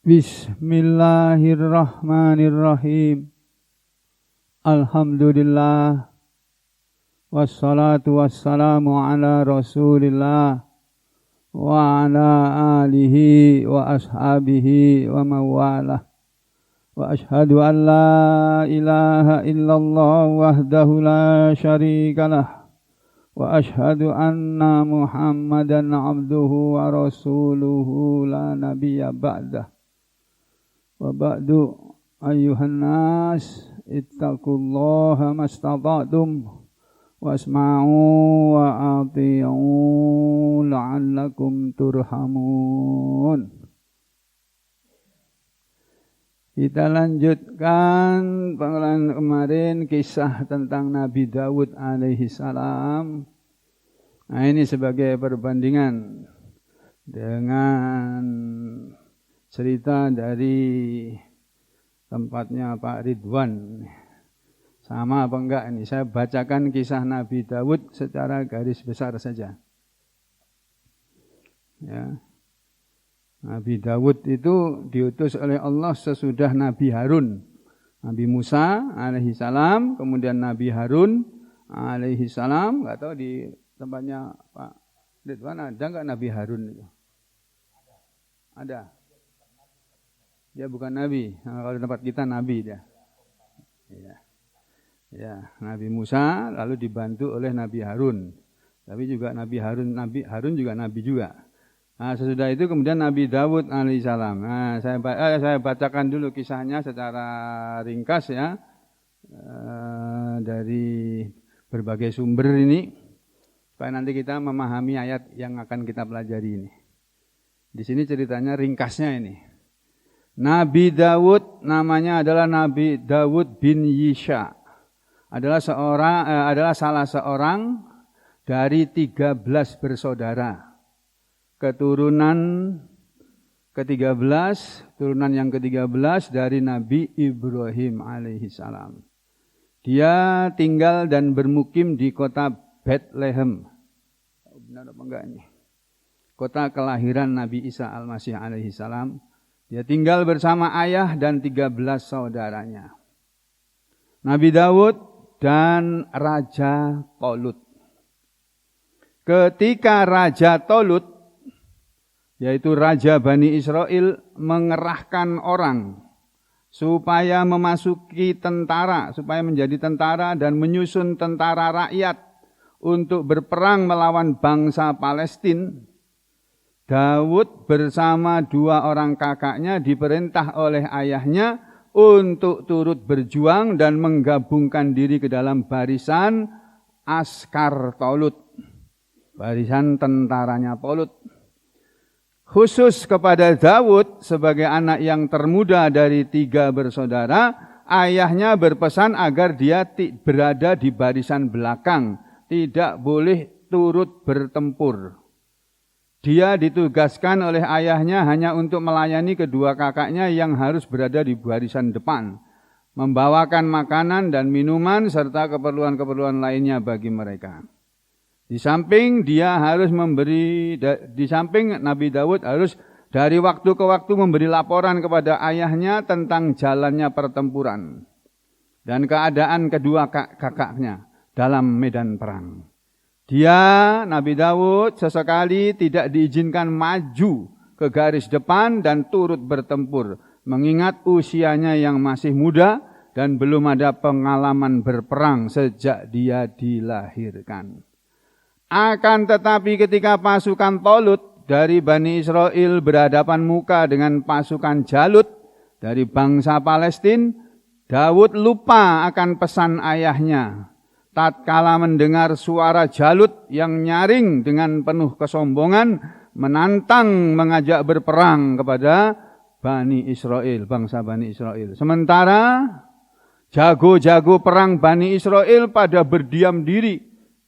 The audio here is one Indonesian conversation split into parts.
Bismillahirrahmanirrahim. Alhamdulillah. Wassalatu wassalamu ala Rasulillah wa ala alihi wa ashabihi wa mawalah. Wa ashhadu an la ilaha illallah wahdahu la syarikalah. Wa ashhadu anna Muhammadan abduhu wa rasuluhu la nabiyya ba'dah. Wa ba'du ayyuhan nas ittaqullaha mastata'tum wasma'u wa ati'u la'allakum turhamun. Kita lanjutkan pengulangan kemarin kisah tentang Nabi Daud alaihi salam. Nah, ini sebagai perbandingan dengan cerita dari tempatnya Pak Ridwan. Sama apa enggak ini? Saya bacakan kisah Nabi Daud secara garis besar saja. Ya. Nabi Daud itu diutus oleh Allah sesudah Nabi Harun. Nabi Musa alaihi salam, kemudian Nabi Harun alaihi salam. Enggak tahu di tempatnya Pak Ridwan ada enggak Nabi Harun itu? Ada. Dia bukan nabi. Nah, kalau di tempat kita nabi dia. Ya, Nabi Musa lalu dibantu oleh Nabi Harun. Tapi juga Nabi Harun juga nabi juga. Nah, sesudah itu kemudian Nabi Daud alaihissalam. Nah, saya bacakan dulu kisahnya secara ringkas ya. Dari berbagai sumber ini supaya nanti kita memahami ayat yang akan kita pelajari ini. Di sini ceritanya ringkasnya ini. Nabi Daud namanya adalah Nabi Daud bin Yisha. Adalah salah seorang dari 13 bersaudara. Keturunan yang ke-13 dari Nabi Ibrahim alaihi salam. Dia tinggal dan bermukim di kota Bethlehem. Benar apa enggak ini? Kota kelahiran Nabi Isa al-Masih alaihi salam. Dia tinggal bersama ayah dan 13 saudaranya. Nabi Daud dan Raja Tolut. Ketika Raja Tolut, yaitu Raja Bani Israel, mengerahkan orang supaya memasuki tentara, supaya menjadi tentara dan menyusun tentara rakyat untuk berperang melawan bangsa Palestina, Daud bersama 2 orang kakaknya diperintah oleh ayahnya untuk turut berjuang dan menggabungkan diri ke dalam barisan askar Tolut, barisan tentaranya Tolut. Khusus kepada Daud sebagai anak yang termuda dari 3 bersaudara, ayahnya berpesan agar dia berada di barisan belakang, tidak boleh turut bertempur. Dia ditugaskan oleh ayahnya hanya untuk melayani kedua kakaknya yang harus berada di barisan depan, membawakan makanan dan minuman serta keperluan-keperluan lainnya bagi mereka. Di samping Nabi Daud harus dari waktu ke waktu memberi laporan kepada ayahnya tentang jalannya pertempuran dan keadaan kedua kakaknya dalam medan perang. Dia, Nabi Daud, sesekali tidak diizinkan maju ke garis depan dan turut bertempur, mengingat usianya yang masih muda dan belum ada pengalaman berperang sejak dia dilahirkan. Akan tetapi ketika pasukan Tolut dari Bani Israel berhadapan muka dengan pasukan Jalut dari bangsa Palestina, Daud lupa akan pesan ayahnya. Tatkala mendengar suara Jalut yang nyaring dengan penuh kesombongan, menantang mengajak berperang kepada Bani Israel, bangsa Bani Israel. Sementara jago-jago perang Bani Israel pada berdiam diri,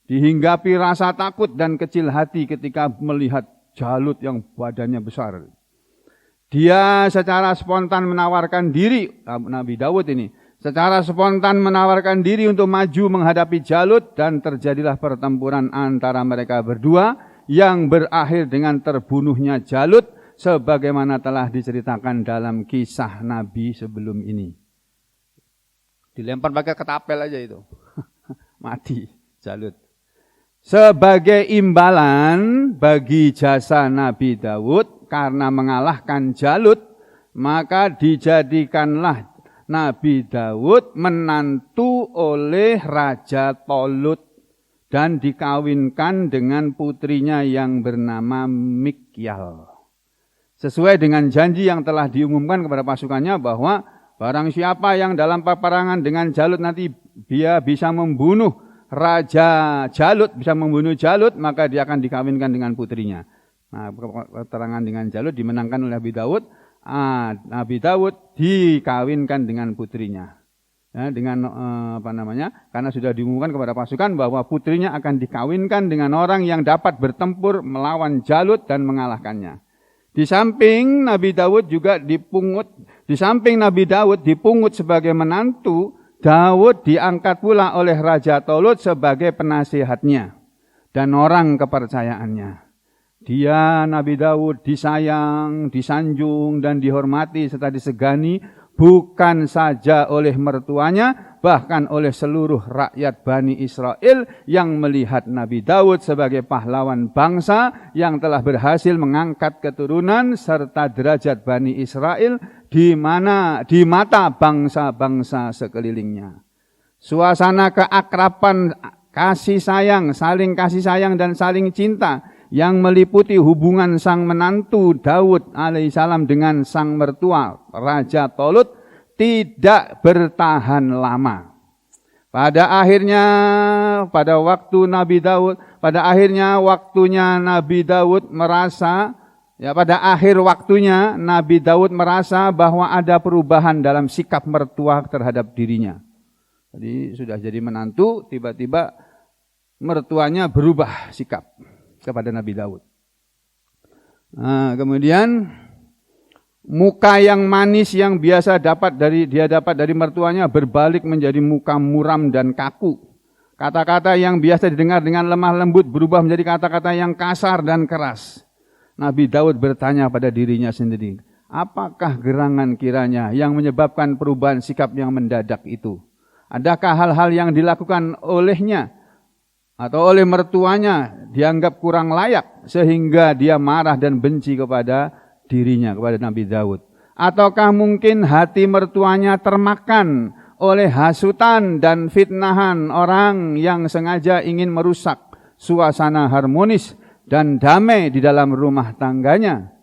dihinggapi rasa takut dan kecil hati ketika melihat Jalut yang badannya besar. Dia secara spontan menawarkan diri, Nabi Daud ini, secara spontan menawarkan diri untuk maju menghadapi Jalut dan terjadilah pertempuran antara mereka berdua yang berakhir dengan terbunuhnya Jalut sebagaimana telah diceritakan dalam kisah Nabi sebelum ini. Dilempar pakai ketapel aja itu. Mati Jalut. Sebagai imbalan bagi jasa Nabi Daud karena mengalahkan Jalut, maka dijadikanlah Nabi Daud menantu oleh Raja Tolut dan dikawinkan dengan putrinya yang bernama Mikyal. Sesuai dengan janji yang telah diumumkan kepada pasukannya bahwa barang siapa yang dalam peperangan dengan Jalut nanti dia bisa membunuh Raja Jalut, bisa membunuh Jalut, maka dia akan dikawinkan dengan putrinya. Nah, peperangan dengan Jalut dimenangkan oleh Nabi Daud. Nabi Daud dikawinkan dengan putrinya. Ya, dengan karena sudah diumumkan kepada pasukan bahwa putrinya akan dikawinkan dengan orang yang dapat bertempur melawan Jalut dan mengalahkannya. Di samping Nabi Daud dipungut sebagai menantu, Daud diangkat pula oleh Raja Tolut sebagai penasihatnya dan orang kepercayaannya. Dia, Nabi Daud, disayang, disanjung, dan dihormati serta disegani bukan saja oleh mertuanya, bahkan oleh seluruh rakyat Bani Israel yang melihat Nabi Daud sebagai pahlawan bangsa yang telah berhasil mengangkat keturunan serta derajat Bani Israel di mata bangsa-bangsa sekelilingnya. Suasana keakraban, saling kasih sayang dan saling cinta yang meliputi hubungan sang menantu Daud alaihissalam dengan sang mertua Raja Tolut tidak bertahan lama. Pada akhirnya waktunya Nabi Daud merasa bahwa ada perubahan dalam sikap mertua terhadap dirinya. Jadi sudah jadi menantu, tiba-tiba mertuanya berubah sikap kepada Nabi Daud. Kemudian muka yang manis yang biasa dapat dari mertuanya berbalik menjadi muka muram dan kaku. Kata-kata yang biasa didengar dengan lemah lembut berubah menjadi kata-kata yang kasar dan keras. Nabi Daud bertanya pada dirinya sendiri, apakah gerangan kiranya yang menyebabkan perubahan sikap yang mendadak itu? Adakah hal-hal yang dilakukan olehnya atau oleh mertuanya dianggap kurang layak sehingga dia marah dan benci kepada dirinya, kepada Nabi Daud? Ataukah mungkin hati mertuanya termakan oleh hasutan dan fitnahan orang yang sengaja ingin merusak suasana harmonis dan damai di dalam rumah tangganya?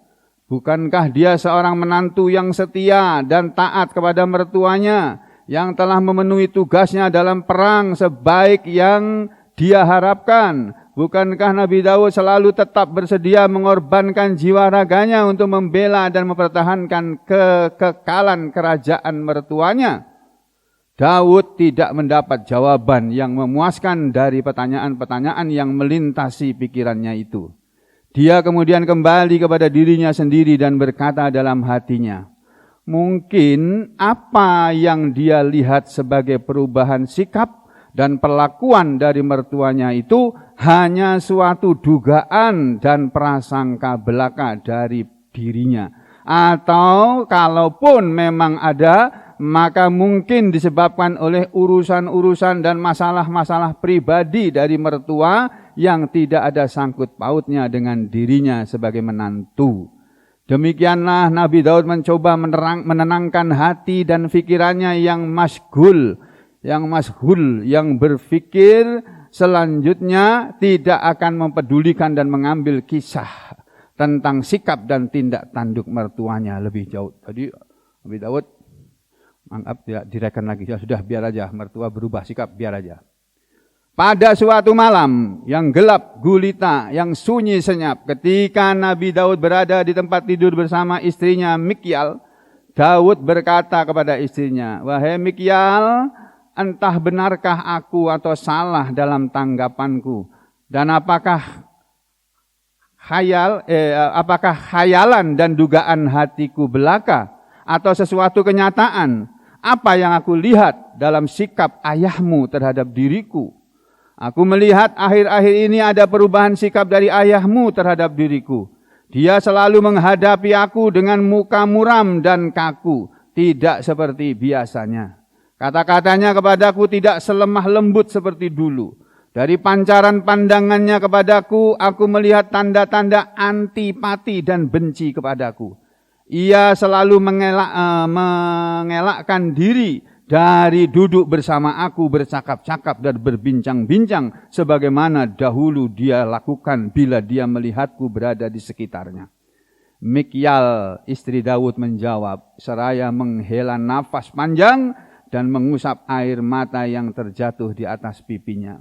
Bukankah dia seorang menantu yang setia dan taat kepada mertuanya yang telah memenuhi tugasnya dalam perang sebaik yang dia harapkan? Bukankah Nabi Daud selalu tetap bersedia mengorbankan jiwa raganya untuk membela dan mempertahankan kekekalan kerajaan mertuanya? Daud tidak mendapat jawaban yang memuaskan dari pertanyaan-pertanyaan yang melintasi pikirannya itu. Dia kemudian kembali kepada dirinya sendiri dan berkata dalam hatinya, mungkin apa yang dia lihat sebagai perubahan sikap dan perlakuan dari mertuanya itu hanya suatu dugaan dan prasangka belaka dari dirinya. Atau kalaupun memang ada, maka mungkin disebabkan oleh urusan-urusan dan masalah-masalah pribadi dari mertua yang tidak ada sangkut pautnya dengan dirinya sebagai menantu. Demikianlah Nabi Daud mencoba menenangkan hati dan pikirannya yang masghul, yang berpikir selanjutnya tidak akan mempedulikan dan mengambil kisah tentang sikap dan tindak tanduk mertuanya lebih jauh. Tadi Nabi Daud anggap tidak direken lagi, sudah biar aja, mertua berubah sikap, biar aja. Pada suatu malam yang gelap gulita, yang sunyi senyap, ketika Nabi Daud berada di tempat tidur bersama istrinya Mikyal, Daud berkata kepada istrinya, wahai Mikyal, entah benarkah aku atau salah dalam tanggapanku, dan apakah khayalan dan dugaan hatiku belaka atau sesuatu kenyataan? Apa yang aku lihat dalam sikap ayahmu terhadap diriku? Aku melihat akhir-akhir ini ada perubahan sikap dari ayahmu terhadap diriku. Dia selalu menghadapi aku dengan muka muram dan kaku, tidak seperti biasanya. Kata-katanya kepadaku tidak selemah lembut seperti dulu. Dari pancaran pandangannya kepadaku, aku melihat tanda-tanda antipati dan benci kepadaku. Ia selalu mengelakkan diri dari duduk bersama aku bercakap-cakap dan berbincang-bincang sebagaimana dahulu dia lakukan bila dia melihatku berada di sekitarnya. Mikyal istri Daud menjawab seraya menghela nafas panjang dan mengusap air mata yang terjatuh di atas pipinya.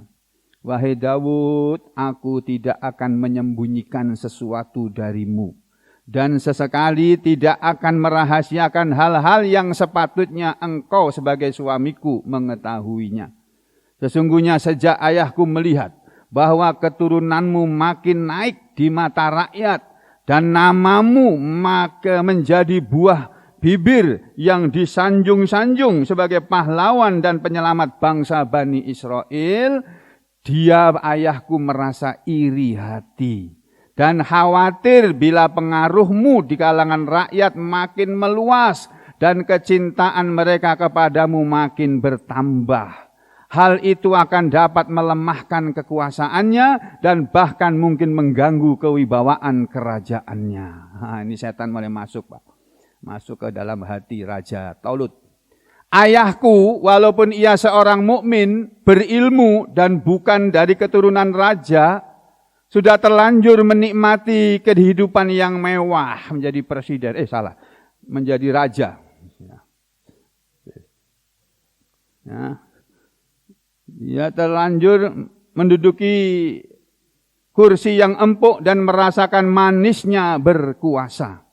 Wahai Daud, aku tidak akan menyembunyikan sesuatu darimu. Dan sesekali tidak akan merahasiakan hal-hal yang sepatutnya engkau sebagai suamiku mengetahuinya. Sesungguhnya sejak ayahku melihat bahwa keturunanmu makin naik di mata rakyat dan namamu maka menjadi buah bibir yang disanjung-sanjung sebagai pahlawan dan penyelamat bangsa Bani Israel, dia ayahku merasa iri hati. Dan khawatir bila pengaruhmu di kalangan rakyat makin meluas dan kecintaan mereka kepadamu makin bertambah. Hal itu akan dapat melemahkan kekuasaannya dan bahkan mungkin mengganggu kewibawaan kerajaannya. Nah, ini setan mulai masuk, Pak. Masuk ke dalam hati Raja Taulut. Ayahku, walaupun ia seorang mukmin, berilmu dan bukan dari keturunan raja, sudah terlanjur menikmati kehidupan yang mewah, menjadi presiden. Menjadi raja. Ya. Dia terlanjur menduduki kursi yang empuk dan merasakan manisnya berkuasa.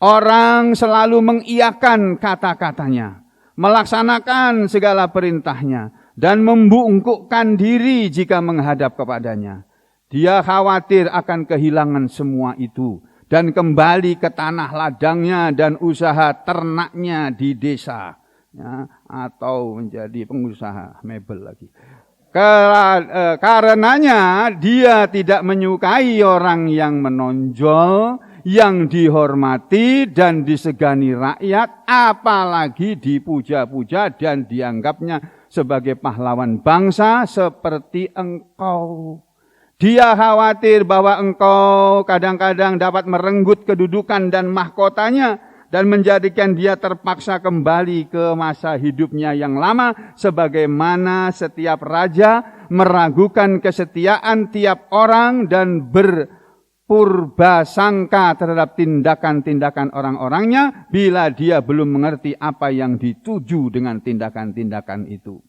Orang selalu mengiyakan kata-katanya, melaksanakan segala perintahnya, dan membungkukkan diri jika menghadap kepadanya. Dia khawatir akan kehilangan semua itu dan kembali ke tanah ladangnya dan usaha ternaknya di desa, ya, atau menjadi pengusaha mebel lagi. Karenanya dia tidak menyukai orang yang menonjol, yang dihormati dan disegani rakyat, apalagi dipuja-puja dan dianggapnya sebagai pahlawan bangsa seperti engkau. Dia khawatir bahwa engkau kadang-kadang dapat merenggut kedudukan dan mahkotanya dan menjadikan dia terpaksa kembali ke masa hidupnya yang lama, sebagaimana setiap raja meragukan kesetiaan tiap orang dan berpurba sangka terhadap tindakan-tindakan orang-orangnya bila dia belum mengerti apa yang dituju dengan tindakan-tindakan itu.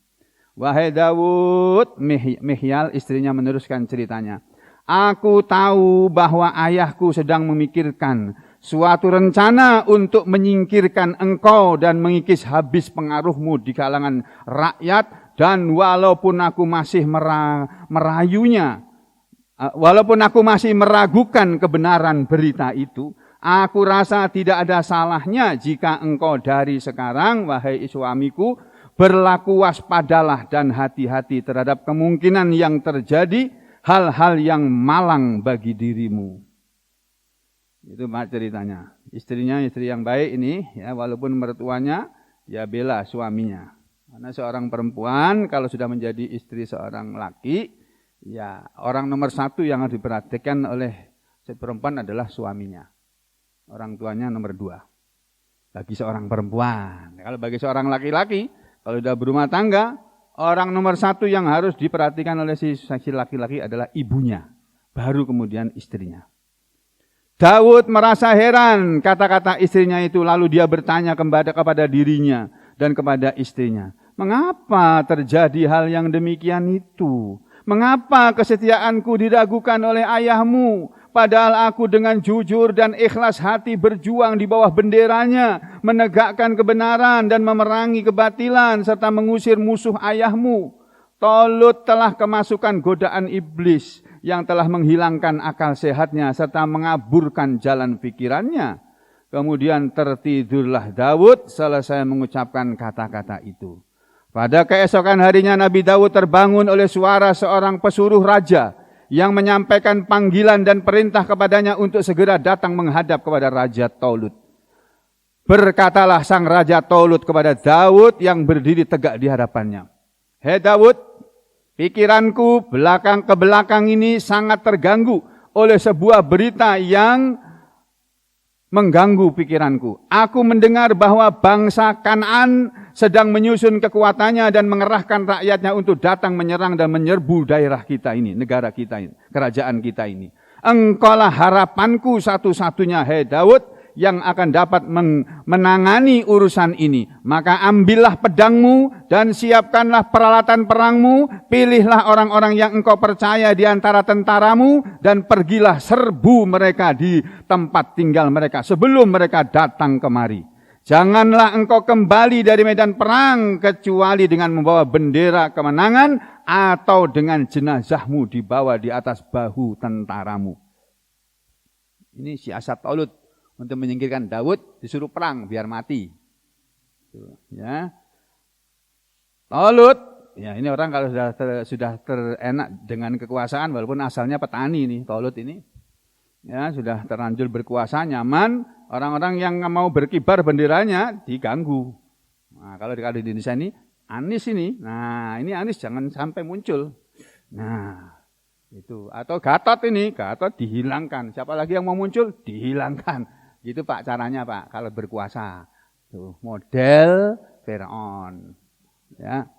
Wahai Daud, Mikyal istrinya meneruskan ceritanya. Aku tahu bahwa ayahku sedang memikirkan suatu rencana untuk menyingkirkan engkau dan mengikis habis pengaruhmu di kalangan rakyat. Dan walaupun aku masih walaupun aku masih meragukan kebenaran berita itu, aku rasa tidak ada salahnya jika engkau dari sekarang, wahai suamiku, berlaku waspadalah dan hati-hati terhadap kemungkinan yang terjadi hal-hal yang malang bagi dirimu. Itu ceritanya. Istrinya istri yang baik ini, ya, walaupun mertuanya, ya bela suaminya. Karena seorang perempuan kalau sudah menjadi istri seorang laki, ya orang nomor satu yang harus diperhatikan oleh si perempuan adalah suaminya. Orang tuanya nomor dua. Bagi seorang perempuan. Kalau bagi seorang laki-laki, kalau sudah berumah tangga, orang nomor satu yang harus diperhatikan oleh si laki-laki adalah ibunya. Baru kemudian istrinya. Daud merasa heran kata-kata istrinya itu. Lalu dia bertanya kepada dirinya dan kepada istrinya. Mengapa terjadi hal yang demikian itu? Mengapa kesetiaanku diragukan oleh ayahmu? Padahal aku dengan jujur dan ikhlas hati berjuang di bawah benderanya, menegakkan kebenaran dan memerangi kebatilan, serta mengusir musuh ayahmu. Taulut telah kemasukan godaan iblis yang telah menghilangkan akal sehatnya, serta mengaburkan jalan pikirannya. Kemudian tertidurlah Daud selesai mengucapkan kata-kata itu. Pada keesokan harinya Nabi Daud terbangun oleh suara seorang pesuruh raja yang menyampaikan panggilan dan perintah kepadanya untuk segera datang menghadap kepada Raja Talut. Berkatalah sang Raja Talut kepada Daud yang berdiri tegak di hadapannya. Hei Daud, pikiranku belakang ke belakang ini sangat terganggu oleh sebuah berita yang mengganggu pikiranku. Aku mendengar bahwa bangsa Kanaan sedang menyusun kekuatannya dan mengerahkan rakyatnya untuk datang menyerang dan menyerbu daerah kita ini, negara kita ini, kerajaan kita ini. Engkaulah harapanku satu-satunya, hei Daud, yang akan dapat menangani urusan ini. Maka ambillah pedangmu dan siapkanlah peralatan perangmu, pilihlah orang-orang yang engkau percaya di antara tentaramu dan pergilah serbu mereka di tempat tinggal mereka sebelum mereka datang kemari. Janganlah engkau kembali dari medan perang kecuali dengan membawa bendera kemenangan atau dengan jenazahmu dibawa di atas bahu tentaramu. Ini siasat Talut untuk menyingkirkan Daud, disuruh perang biar mati. Ya. Talut, ya ini orang kalau sudah terenak dengan kekuasaan, walaupun asalnya petani nih, Talut ini, ya sudah terlanjur berkuasa nyaman, orang-orang yang mau berkibar benderanya diganggu. Nah, kalau di Indonesia ini Anies ini, nah ini Anies jangan sampai muncul. Nah itu, atau Gatot ini, Gatot dihilangkan. Siapa lagi yang mau muncul? Dihilangkan. Gitu Pak caranya Pak kalau berkuasa. Tuh, model Firaun. Ya.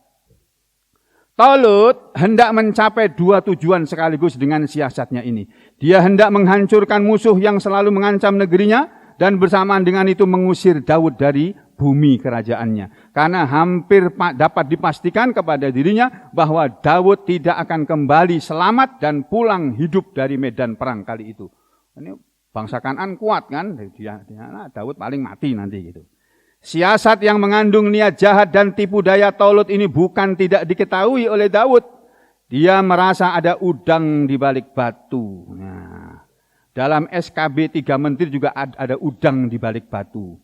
Talut hendak mencapai dua tujuan sekaligus dengan siasatnya ini. Dia hendak menghancurkan musuh yang selalu mengancam negerinya dan bersamaan dengan itu mengusir Daud dari bumi kerajaannya. Karena hampir dapat dipastikan kepada dirinya bahwa Daud tidak akan kembali selamat dan pulang hidup dari medan perang kali itu. Ini bangsa Kanaan kuat kan, Daud paling mati nanti gitu. Siasat yang mengandung niat jahat dan tipu daya Talut ini bukan tidak diketahui oleh Daud. Dia merasa ada udang di balik batu. Nah, dalam SKB 3 Menteri juga ada udang di balik batu.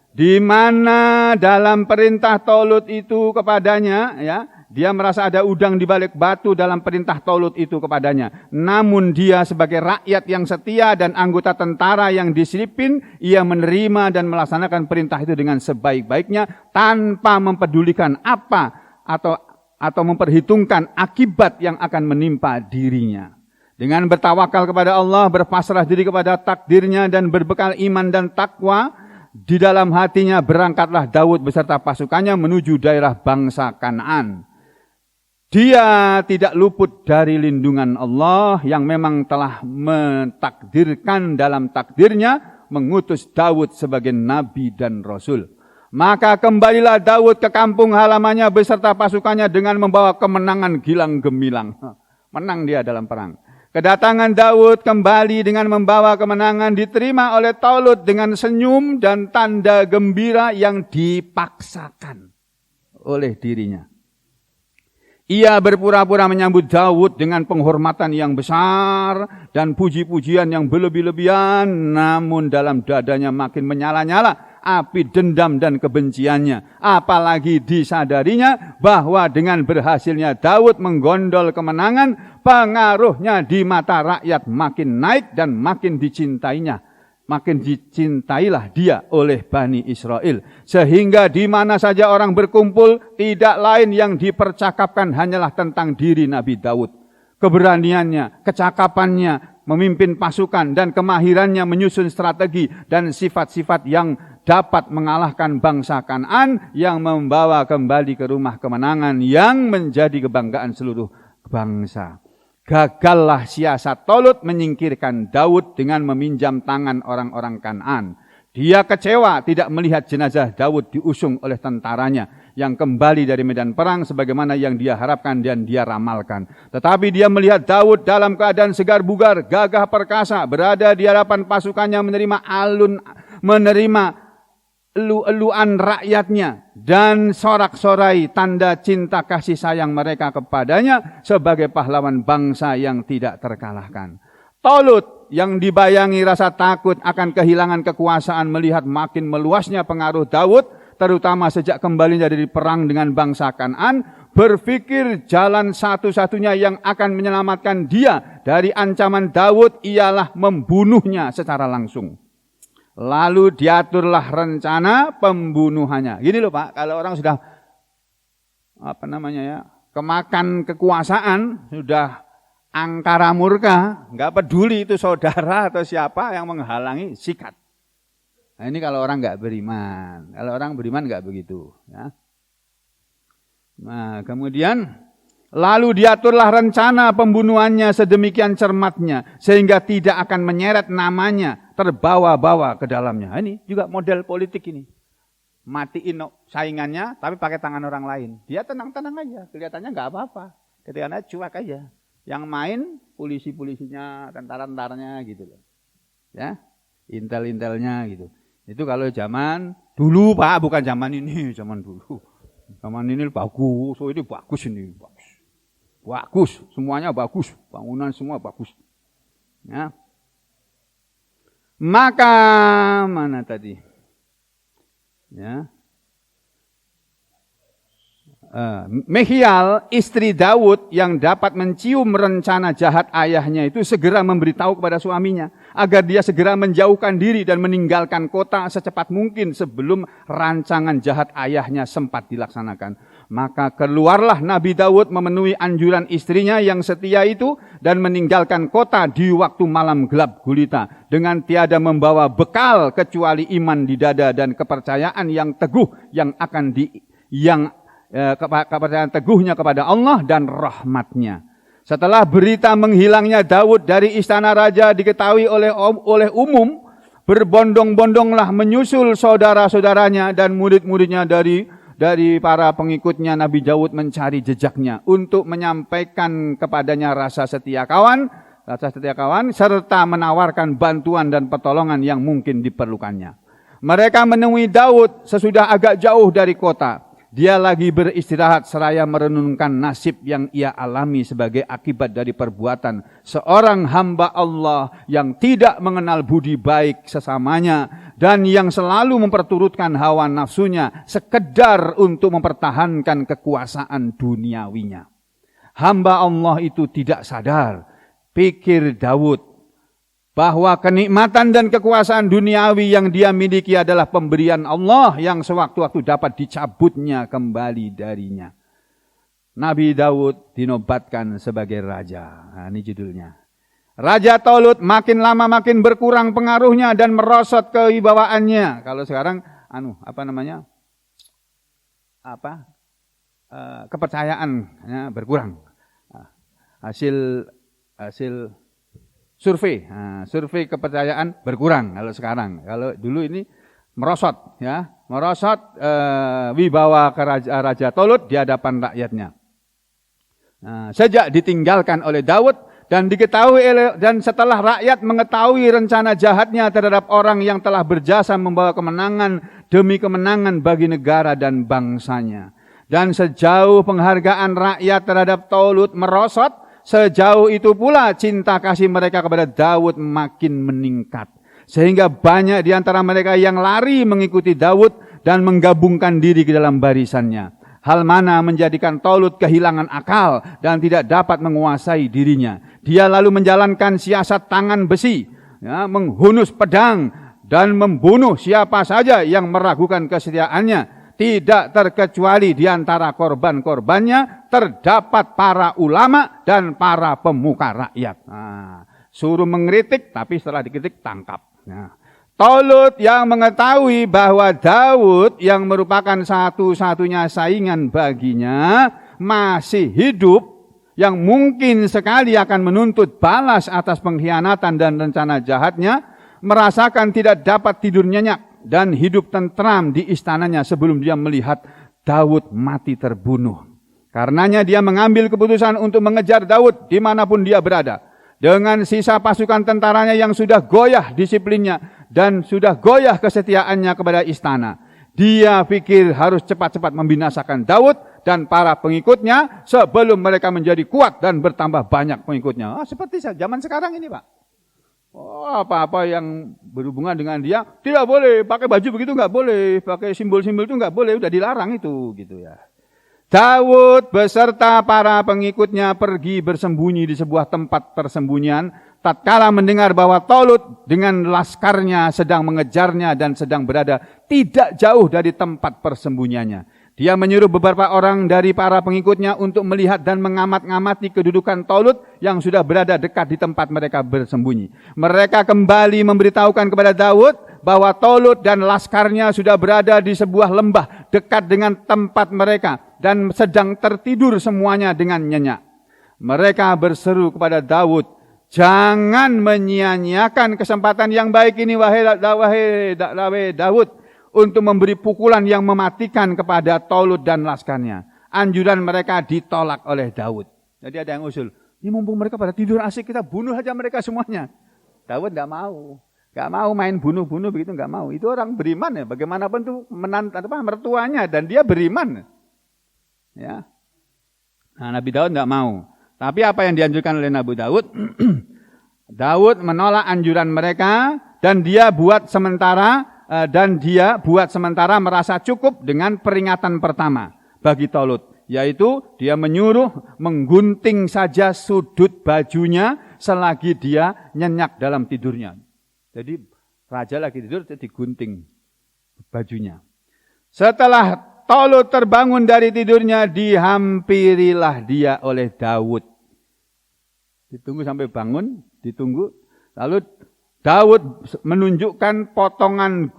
Di mana dalam perintah Talut itu kepadanya, ya, dia merasa ada udang di balik batu dalam perintah Talut itu kepadanya. Namun dia sebagai rakyat yang setia dan anggota tentara yang disiplin, ia menerima dan melaksanakan perintah itu dengan sebaik-baiknya tanpa mempedulikan apa atau memperhitungkan akibat yang akan menimpa dirinya. Dengan bertawakal kepada Allah, berpasrah diri kepada takdirnya dan berbekal iman dan takwa, di dalam hatinya berangkatlah Daud beserta pasukannya menuju daerah bangsa Kanaan. Dia tidak luput dari lindungan Allah yang memang telah mentakdirkan dalam takdirnya mengutus Daud sebagai nabi dan rasul. Maka kembalilah Daud ke kampung halamannya beserta pasukannya dengan membawa kemenangan gilang gemilang. Menang dia dalam perang. Kedatangan Daud kembali dengan membawa kemenangan diterima oleh Talut dengan senyum dan tanda gembira yang dipaksakan oleh dirinya. Ia berpura-pura menyambut Daud dengan penghormatan yang besar dan puji-pujian yang berlebih-lebihan, namun dalam dadanya makin menyala-nyala api dendam dan kebenciannya. Apalagi disadarinya bahwa dengan berhasilnya Daud menggondol kemenangan, pengaruhnya di mata rakyat makin naik dan makin dicintainya. Makin dicintailah dia oleh Bani Israel. Sehingga di mana saja orang berkumpul, tidak lain yang dipercakapkan hanyalah tentang diri Nabi Daud. Keberaniannya, kecakapannya, memimpin pasukan, dan kemahirannya menyusun strategi dan sifat-sifat yang dapat mengalahkan bangsa Kanaan yang membawa kembali ke rumah kemenangan yang menjadi kebanggaan seluruh bangsa. Gagallah siasat Talut menyingkirkan Daud dengan meminjam tangan orang-orang Kanaan. Dia kecewa tidak melihat jenazah Daud diusung oleh tentaranya yang kembali dari medan perang sebagaimana yang dia harapkan dan dia ramalkan. Tetapi dia melihat Daud dalam keadaan segar bugar, gagah perkasa, berada di hadapan pasukannya menerima elu-eluan rakyatnya dan sorak-sorai tanda cinta kasih sayang mereka kepadanya sebagai pahlawan bangsa yang tidak terkalahkan. Talut yang dibayangi rasa takut akan kehilangan kekuasaan melihat makin meluasnya pengaruh Daud, terutama sejak kembalinya dari perang dengan bangsa Kanaan, berpikir jalan satu-satunya yang akan menyelamatkan dia dari ancaman Daud ialah membunuhnya secara langsung. Lalu diaturlah rencana pembunuhannya. Gini loh Pak, kalau orang sudah kemakan kekuasaan, sudah angkara murka, nggak peduli itu saudara atau siapa yang menghalangi, sikat. Nah, ini kalau orang nggak beriman. Kalau orang beriman nggak begitu. Ya. Nah, kemudian lalu diaturlah rencana pembunuhannya sedemikian cermatnya sehingga tidak akan menyeret namanya terbawa-bawa ke dalamnya. Ini juga model politik ini. Matiin saingannya tapi pakai tangan orang lain. Dia tenang-tenang aja, kelihatannya nggak apa-apa. Kelihatannya cuek aja. Yang main polisi-polisinya, tentara-tentaranya gitu loh. Ya, intel-intelnya gitu. Itu kalau zaman dulu Pak, bukan zaman ini, zaman dulu. Zaman ini bagus, oh ini bagus ini, bagus. Bagus, semuanya bagus, bangunan semua bagus. Ya. Maka mana tadi? Ya. Mehial, istri Daud yang dapat mencium rencana jahat ayahnya itu segera memberitahu kepada suaminya agar dia segera menjauhkan diri dan meninggalkan kota secepat mungkin sebelum rancangan jahat ayahnya sempat dilaksanakan. Maka keluarlah Nabi Daud memenuhi anjuran istrinya yang setia itu dan meninggalkan kota di waktu malam gelap gulita dengan tiada membawa bekal kecuali iman di dada dan kepercayaan yang teguh yang akan kepercayaan teguhnya kepada Allah dan rahmatnya. Setelah berita menghilangnya Daud dari istana raja diketahui oleh umum, berbondong-bondonglah menyusul saudara-saudaranya dan murid-muridnya dari para pengikutnya Nabi Daud mencari jejaknya untuk menyampaikan kepadanya rasa setia kawan serta menawarkan bantuan dan pertolongan yang mungkin diperlukannya. Mereka menemui Daud sesudah agak jauh dari kota. Dia lagi beristirahat seraya merenungkan nasib yang ia alami sebagai akibat dari perbuatan seorang hamba Allah yang tidak mengenal budi baik sesamanya dan yang selalu memperturutkan hawa nafsunya sekedar untuk mempertahankan kekuasaan duniawinya. Hamba Allah itu tidak sadar, pikir Daud, bahwa kenikmatan dan kekuasaan duniawi yang dia miliki adalah pemberian Allah yang sewaktu-waktu dapat dicabutnya kembali darinya. Nabi Daud dinobatkan sebagai raja. Nah, ini judulnya. Raja Tolut makin lama makin berkurang pengaruhnya dan merosot kewibawaannya. Kalau sekarang kepercayaannya berkurang. Hasil survei, survei kepercayaan berkurang kalau sekarang. Kalau dulu ini merosot, ya, wibawa Raja Tolut di hadapan rakyatnya. Sejak ditinggalkan oleh Daud dan setelah rakyat mengetahui rencana jahatnya terhadap orang yang telah berjasa membawa kemenangan demi kemenangan bagi negara dan bangsanya. Dan sejauh penghargaan rakyat terhadap Tolut merosot, sejauh itu pula cinta kasih mereka kepada Daud makin meningkat. Sehingga banyak di antara mereka yang lari mengikuti Daud dan menggabungkan diri ke dalam barisannya. Hal mana menjadikan Tolut kehilangan akal dan tidak dapat menguasai dirinya. Dia lalu menjalankan siasat tangan besi, ya, menghunus pedang dan membunuh siapa saja yang meragukan kesetiaannya. Tidak terkecuali di antara korban-korbannya terdapat para ulama dan para pemuka rakyat. Suruh mengkritik, tapi setelah dikritik tangkap. Tolut yang mengetahui bahwa Daud yang merupakan satu-satunya saingan baginya masih hidup, yang mungkin sekali akan menuntut balas atas pengkhianatan dan rencana jahatnya, merasakan tidak dapat tidur nyenyak dan hidup tentram di istananya sebelum dia melihat Daud mati terbunuh. Karenanya dia mengambil keputusan untuk mengejar Daud dimanapun dia berada. Dengan sisa pasukan tentaranya yang sudah goyah disiplinnya dan sudah goyah kesetiaannya kepada istana. Dia pikir harus cepat-cepat membinasakan Daud dan para pengikutnya sebelum mereka menjadi kuat dan bertambah banyak pengikutnya. Seperti zaman sekarang ini Pak. Apa-apa yang berhubungan dengan dia tidak boleh, pakai baju begitu nggak boleh, pakai simbol-simbol itu nggak boleh, udah dilarang itu gitu ya. Daud beserta para pengikutnya pergi bersembunyi di sebuah tempat persembunyian. Tatkala mendengar bahwa Tolut dengan laskarnya sedang mengejarnya dan sedang berada tidak jauh dari tempat persembunyiannya. Dia menyuruh beberapa orang dari para pengikutnya untuk melihat dan mengamat-ngamati kedudukan Tolut yang sudah berada dekat di tempat mereka bersembunyi. Mereka kembali memberitahukan kepada Daud bahwa Tolut dan laskarnya sudah berada di sebuah lembah dekat dengan tempat mereka dan sedang tertidur semuanya dengan nyenyak. Mereka berseru kepada Daud, jangan menyia-nyiakan kesempatan yang baik ini wahai Daud untuk memberi pukulan yang mematikan kepada Tolut dan laskarnya. Anjuran mereka ditolak oleh Daud. Jadi ada yang usul, ini mumpung mereka pada tidur asik, kita bunuh aja mereka semuanya. Daud tidak mau. Gak mau main bunuh-bunuh begitu, gak mau. Itu orang beriman ya, bagaimanapun tuh mertuanya dan dia beriman. Ya. Nah, Nabi Daud tidak mau. Tapi apa yang dianjurkan oleh Nabi Daud? Daud menolak anjuran mereka dan dia buat sementara merasa cukup dengan peringatan pertama bagi Tolut, yaitu dia menyuruh menggunting saja sudut bajunya selagi dia nyenyak dalam tidurnya. Jadi raja lagi tidur, digunting bajunya. Setelah Tolut terbangun dari tidurnya, dihampirilah dia oleh Daud. Ditunggu sampai bangun, ditunggu. Lalu Daud menunjukkan potongan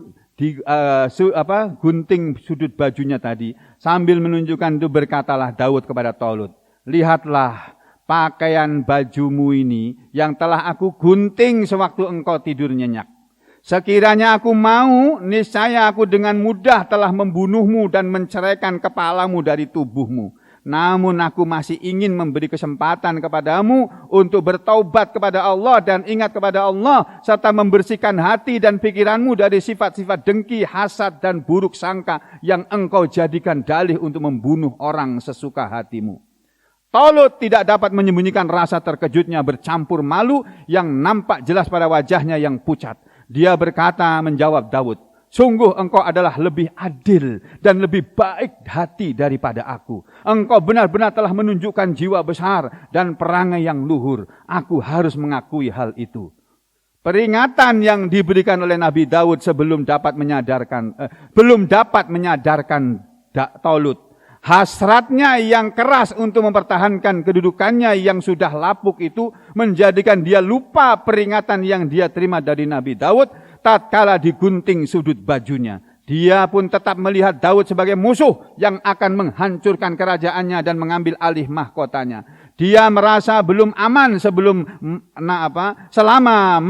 gunting sudut bajunya tadi. Sambil menunjukkan itu berkatalah Daud kepada Tolut, lihatlah pakaian bajumu ini yang telah aku gunting sewaktu engkau tidur nyenyak. Sekiranya aku mau, niscaya aku dengan mudah telah membunuhmu dan menceraikan kepalamu dari tubuhmu. Namun aku masih ingin memberi kesempatan kepadamu untuk bertaubat kepada Allah dan ingat kepada Allah, serta membersihkan hati dan pikiranmu dari sifat-sifat dengki, hasad dan buruk sangka yang engkau jadikan dalih untuk membunuh orang sesuka hatimu. Tolut tidak dapat menyembunyikan rasa terkejutnya bercampur malu yang nampak jelas pada wajahnya yang pucat. Dia berkata menjawab Daud, sungguh engkau adalah lebih adil dan lebih baik hati daripada aku. Engkau benar-benar telah menunjukkan jiwa besar dan perangai yang luhur. Aku harus mengakui hal itu. Peringatan yang diberikan oleh Nabi Daud belum dapat menyadarkan Tolut. Hasratnya yang keras untuk mempertahankan kedudukannya yang sudah lapuk itu menjadikan dia lupa peringatan yang dia terima dari Nabi Daud tatkala digunting sudut bajunya. Dia pun tetap melihat Daud sebagai musuh yang akan menghancurkan kerajaannya dan mengambil alih mahkotanya. Dia merasa belum aman selama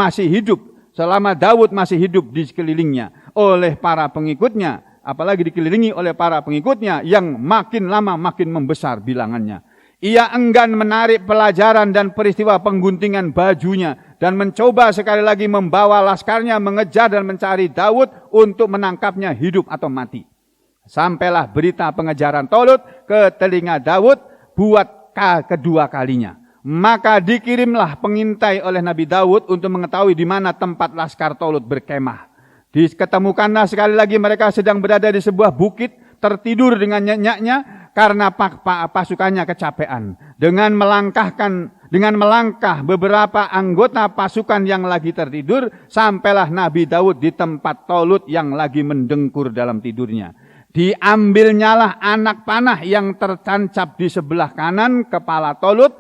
Daud masih hidup di sekelilingnya oleh para pengikutnya. Apalagi dikelilingi oleh para pengikutnya yang makin lama makin membesar bilangannya. Ia enggan menarik pelajaran dan peristiwa pengguntingan bajunya dan mencoba sekali lagi membawa laskarnya mengejar dan mencari Daud untuk menangkapnya hidup atau mati. Sampailah berita pengejaran Tolut ke telinga Daud buat kedua kalinya. Maka dikirimlah pengintai oleh Nabi Daud untuk mengetahui di mana tempat laskar Tolut berkemah. Diketemukanlah sekali lagi mereka sedang berada di sebuah bukit, tertidur dengan nyenyaknya karena pasukannya kecapean. Dengan melangkah beberapa anggota pasukan yang lagi tertidur, sampailah Nabi Daud di tempat Tolut yang lagi mendengkur dalam tidurnya. Diambilnyalah anak panah yang tertancap di sebelah kanan kepala Tolut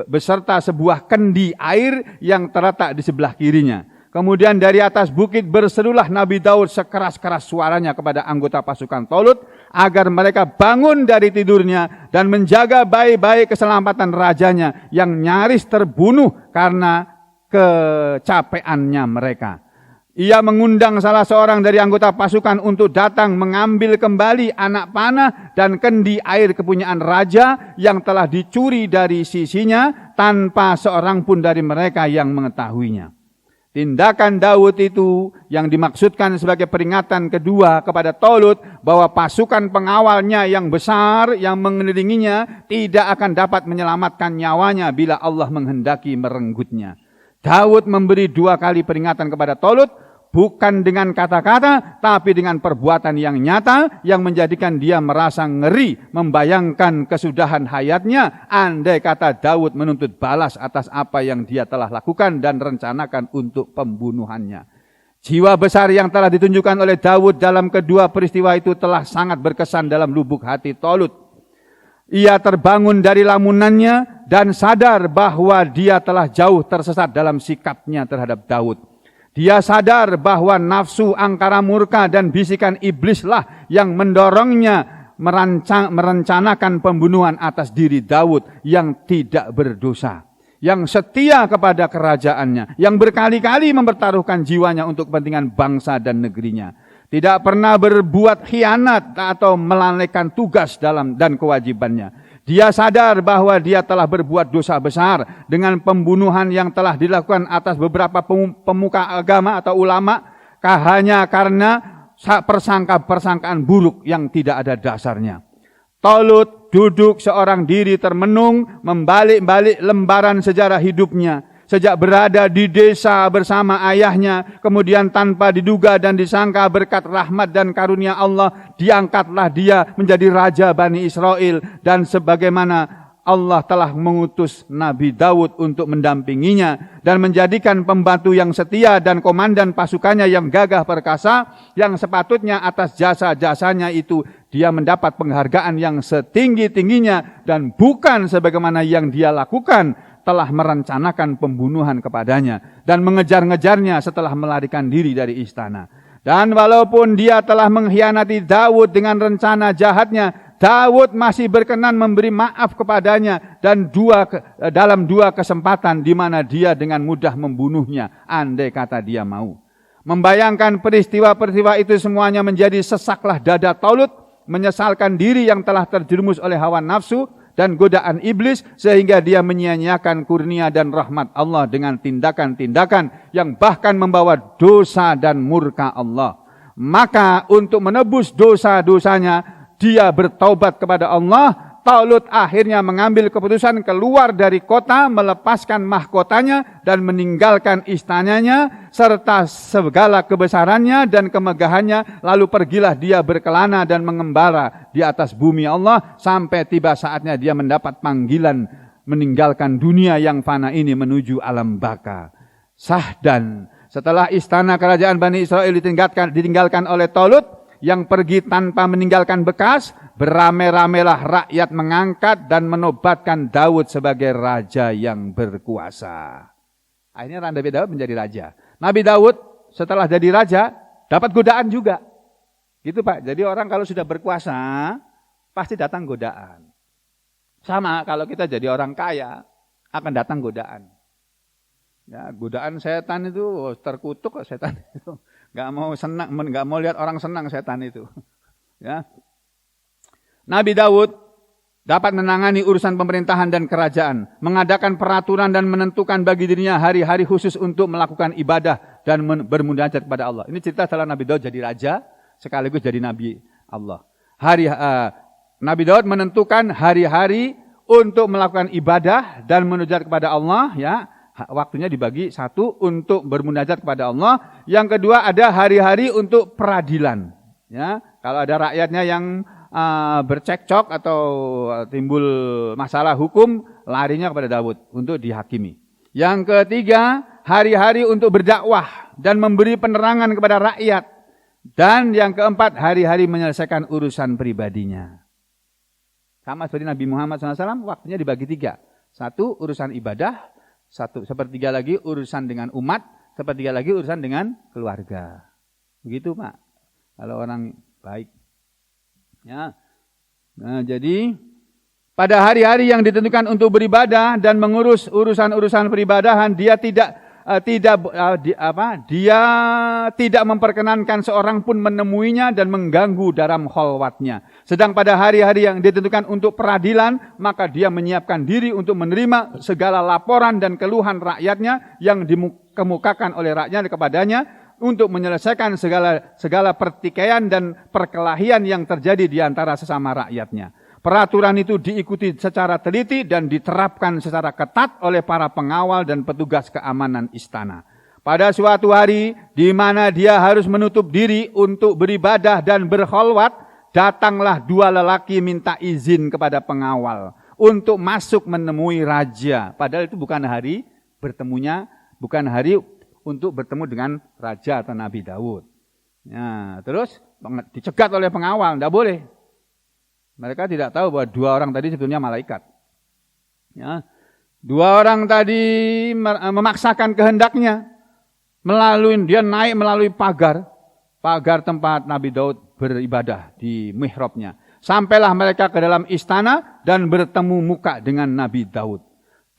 beserta sebuah kendi air yang terletak di sebelah kirinya. Kemudian dari atas bukit berserulah Nabi Daud sekeras-keras suaranya kepada anggota pasukan Tolut agar mereka bangun dari tidurnya dan menjaga baik-baik keselamatan rajanya yang nyaris terbunuh karena kecapeannya mereka. Ia mengundang salah seorang dari anggota pasukan untuk datang mengambil kembali anak panah dan kendi air kepunyaan raja yang telah dicuri dari sisinya tanpa seorang pun dari mereka yang mengetahuinya. Tindakan Daud itu yang dimaksudkan sebagai peringatan kedua kepada Tolut bahwa pasukan pengawalnya yang besar yang mengelilinginya tidak akan dapat menyelamatkan nyawanya bila Allah menghendaki merenggutnya. Daud memberi 2 kali peringatan kepada Tolut, bukan dengan kata-kata, tapi dengan perbuatan yang nyata, yang menjadikan dia merasa ngeri, membayangkan kesudahan hayatnya, andai kata Daud menuntut balas atas apa yang dia telah lakukan dan rencanakan untuk pembunuhannya. Jiwa besar yang telah ditunjukkan oleh Daud dalam kedua peristiwa itu telah sangat berkesan dalam lubuk hati Tolut. Ia terbangun dari lamunannya dan sadar bahwa dia telah jauh tersesat dalam sikapnya terhadap Daud. Dia sadar bahwa nafsu angkara murka dan bisikan iblislah yang mendorongnya merencanakan pembunuhan atas diri Daud yang tidak berdosa, yang setia kepada kerajaannya, yang berkali-kali mempertaruhkan jiwanya untuk kepentingan bangsa dan negerinya. Tidak pernah berbuat khianat atau melalaikan tugas dan kewajibannya. Dia sadar bahwa dia telah berbuat dosa besar dengan pembunuhan yang telah dilakukan atas beberapa pemuka agama atau ulama hanya karena persangkaan buruk yang tidak ada dasarnya. Tolut duduk seorang diri termenung membalik-balik lembaran sejarah hidupnya. Sejak berada di desa bersama ayahnya, kemudian tanpa diduga dan disangka berkat rahmat dan karunia Allah, diangkatlah dia menjadi raja Bani Israel. Dan sebagaimana Allah telah mengutus Nabi Daud untuk mendampinginya dan menjadikan pembantu yang setia dan komandan pasukannya yang gagah perkasa, yang sepatutnya atas jasa-jasanya itu dia mendapat penghargaan yang setinggi-tingginya, dan bukan sebagaimana yang dia lakukan telah merencanakan pembunuhan kepadanya dan mengejar-ngejarnya setelah melarikan diri dari istana. Dan walaupun dia telah mengkhianati Daud dengan rencana jahatnya, Daud masih berkenan memberi maaf kepadanya dan dalam dua kesempatan di mana dia dengan mudah membunuhnya andai kata dia mau. Membayangkan peristiwa-peristiwa itu semuanya menjadi sesaklah dada Tolut, menyesalkan diri yang telah terjerumus oleh hawa nafsu dan godaan iblis, sehingga dia menyia-nyiakan kurnia dan rahmat Allah dengan tindakan-tindakan yang bahkan membawa dosa dan murka Allah. Maka untuk menebus dosa-dosanya, dia bertaubat kepada Allah. Tolut akhirnya mengambil keputusan keluar dari kota, melepaskan mahkotanya dan meninggalkan istananya serta segala kebesarannya dan kemegahannya. Lalu pergilah dia berkelana dan mengembara di atas bumi Allah sampai tiba saatnya dia mendapat panggilan meninggalkan dunia yang fana ini menuju alam baka. Sahdan, setelah istana kerajaan Bani Israel ditinggalkan oleh Tolut yang pergi tanpa meninggalkan bekas, beramai-ramailah rakyat mengangkat dan menobatkan Daud sebagai raja yang berkuasa. Akhirnya Nabi Daud menjadi raja. Nabi Daud setelah jadi raja dapat godaan juga. Gitu Pak. Jadi orang kalau sudah berkuasa pasti datang godaan. Sama kalau kita jadi orang kaya akan datang godaan. Ya, godaan setan itu terkutuk kok setan itu. Gak mau senang, gak mau lihat orang senang setan itu. Ya. Nabi Daud dapat menangani urusan pemerintahan dan kerajaan, mengadakan peraturan dan menentukan bagi dirinya hari-hari khusus untuk melakukan ibadah dan bermunajat kepada Allah. Ini cerita setelah Nabi Daud jadi raja, sekaligus jadi Nabi Allah. Nabi Daud menentukan hari-hari untuk melakukan ibadah dan munajat kepada Allah, ya. Waktunya dibagi satu untuk bermunajat kepada Allah. Yang kedua ada hari-hari untuk peradilan. Ya, kalau ada rakyatnya yang bercekcok atau timbul masalah hukum, larinya kepada Daud untuk dihakimi. Yang ketiga, hari-hari untuk berdakwah dan memberi penerangan kepada rakyat. Dan yang keempat, hari-hari menyelesaikan urusan pribadinya. Sama seperti Nabi Muhammad SAW, waktunya dibagi tiga. Satu, urusan ibadah. Sepertiga lagi urusan dengan umat, sepertiga lagi urusan dengan keluarga. Begitu Pak, kalau orang baik. Ya. Nah, jadi pada hari-hari yang ditentukan untuk beribadah dan mengurus urusan-urusan peribadahan, dia tidak memperkenankan seorang pun menemuinya dan mengganggu dalam khalwatnya. Sedang pada hari-hari yang ditentukan untuk peradilan, maka dia menyiapkan diri untuk menerima segala laporan dan keluhan rakyatnya yang dikemukakan oleh rakyatnya kepadanya untuk menyelesaikan segala pertikaian dan perkelahian yang terjadi di antara sesama rakyatnya. Peraturan itu diikuti secara teliti dan diterapkan secara ketat oleh para pengawal dan petugas keamanan istana. Pada suatu hari di mana dia harus menutup diri untuk beribadah dan berkholwat, datanglah dua lelaki minta izin kepada pengawal untuk masuk menemui raja. Padahal itu bukan hari bertemunya, bukan hari untuk bertemu dengan raja atau Nabi Daud. Ya, terus dicegat oleh pengawal, tidak boleh. Mereka tidak tahu bahwa dua orang tadi sebetulnya malaikat. Ya, dua orang tadi memaksakan kehendaknya. Dia naik melalui pagar tempat Nabi Daud beribadah di mihrabnya. Sampailah mereka ke dalam istana dan bertemu muka dengan Nabi Daud.